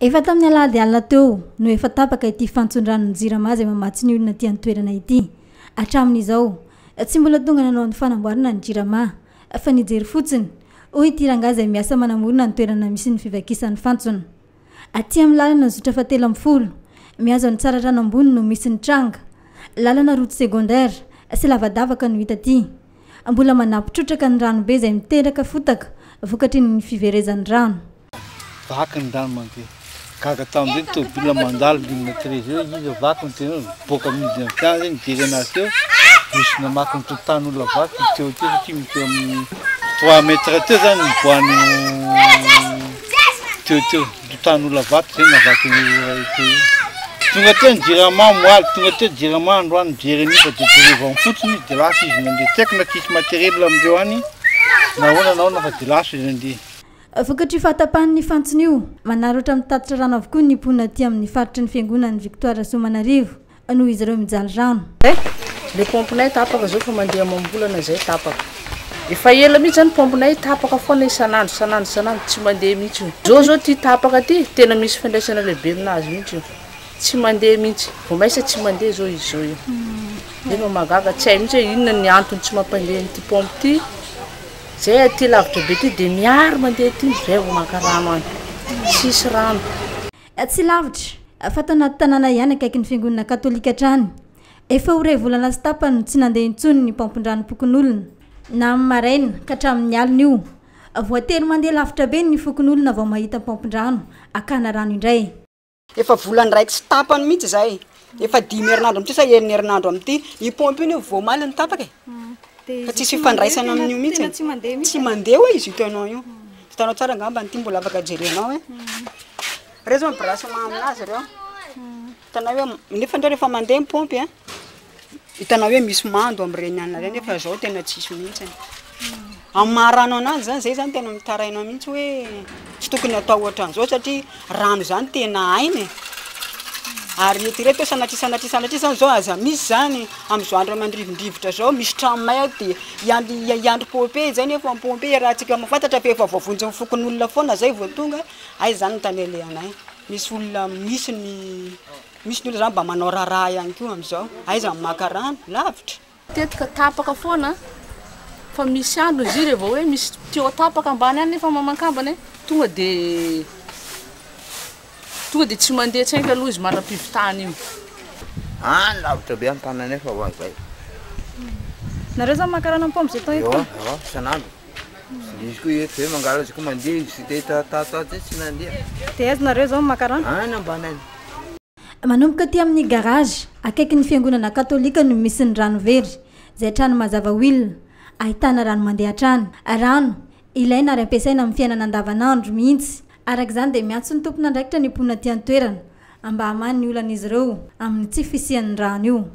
Efa tamin'ny alady alina teo no efa tapaka ity fantsondrano jirama izay mamatsy ny olona ity toerana ity. Hatramin'izao tsy mbola tonga nanao ny fanamboarana ny jirama fa nijery fotsiny hoy ity rangahy izay miasa manamorona ny toerana misy ny fivakisan'ny fantsona. Aty amin'ny lalana zotra fa 30 mihazo ny tsara rano ambony no misy ny tranga. Lalana route secondaire sy lavadavaka no hita aty. Mbola manampitrotraka ny rano be izay miteraka fotaka vokatry ny fiverezan'ny rano. Vaky ny rano mandeha. Gaga tamin'izay tôbila mandalo ligne 13 eo izy vaky ny tena boaka midina fiany zay nijery anazy teo. Misy namaky ny totan'olona vaky teo teo satria misy amin'ny 3 mètres teo zany niboahany teo totan'olona vaky zay navaky teo. Tonga teo ny jirama moaly, tonga teo jirama androany mijery nifa de jerevao fotsiny izy de lasa izy nandeha. Tsy haiko na tsisy matériel amindreo any nahoana fa de lasa izy nandeha. Vokatry fahatapahan'ny fantsona io manaratra mitatitra rano avokoa ny mponina aty amin'ny faritry ny fiangonan'ny Victoire Soamanarivo noho izy ireo mijaly rano. Le pompinay tapaka zao fa mandeha mambolana zay tapaka. Efa ela mihitsy zany pompinay tapaka foana isanandro tsy mandeha mihitsy io. Zao ty tapaka ty tena misy fandraisana lehibe aminazy mihitsy io. Tsy mandeha mihitsy. Vao maisa tsy mandeha zao izy zao io. Leno magaga tsy hay mihitsy inona ny antony tsy mampandeha ty pompe ty. Zay aty lavitra be ty de miary mandeha ty zay vao maka rano any. Sisy rano. Tsy lavitra fa tanaty tanàna ihany akaiky ny fiangonana katolika trany. Efa ho 2 volana sy tapany tsy nandeha intsony ny pompin-drano pokon'olona. Na amin'ny maraina ka hatramin'ny alina io. Voatery mandeha lavitra be ny fokon'olona vao mahita pompin-drano akana rano indray. Efa volana raiky sy tapany mihitsy zay. Efa 10 herinandro amity sa 9 herinandro amity i pompe io vao maly ny tapaka e. Fa tsisy fifandraisana amin'io mihitsy. Tsy mandeha hoe izy hitanao io. Hitanao tsara ngamba ny ty mbola afaka jerenao e. Reo zao branchement aminazy reo. Hitanao hoe nefa ndreo rehefa mandeha ny pompe e. Hitanao hoe misy mando amin'ireny anona reny nefa zao tena tsisy mihitsy. Amin'ny maharano anazy zany zay zany tena mitarainao mihitsy hoe tsy tokony atao ohatran'izao satria rano zany tena ainy. Ary etireto sanatry zao aza misy zany amin'izao andro mandrivondrivotra zao misy trano may de iandro pompe zany efa pompe raha tsika mafantatra fa efa voavonjy ny fokon'olona foana zay vao tonga ay zany ny tany alehanay. Misy olona misy ny olona zany mba manao raharaha ihany koa amin'izao ay zany maka rano lavitra. Tetika tapaka foana fa misy andro izy rehefa hoe misy teo tapaka ambany any nefa mamankambany tonga de tsy mandeha tsainka aloha izy manam-pivitany io. Lavitra be amin'ny tanana nefa ho azay. Nareo zany makarana amin'ny pompe zay tao io? Isanandro. Izy koa eto hoe mangala izy koa mandeha izy te tata tsy nandeha. De aiza nareo zao makarana? Ambany any. Manomboka aty amin'ny garage akaiky ny fiangonana katolika no misy ny rano very izay trano mazava wilina ahitana rano mandeha trano. Rano ilaina ary ampiasaina amin'ny fiainana andavanandro mihitsy. Araka izany dia miantso ny tompona andraikitra ny mponina aty an-toerana mba hamany ny olan'izy ireo amin'ny tsy fisian'ny rano io.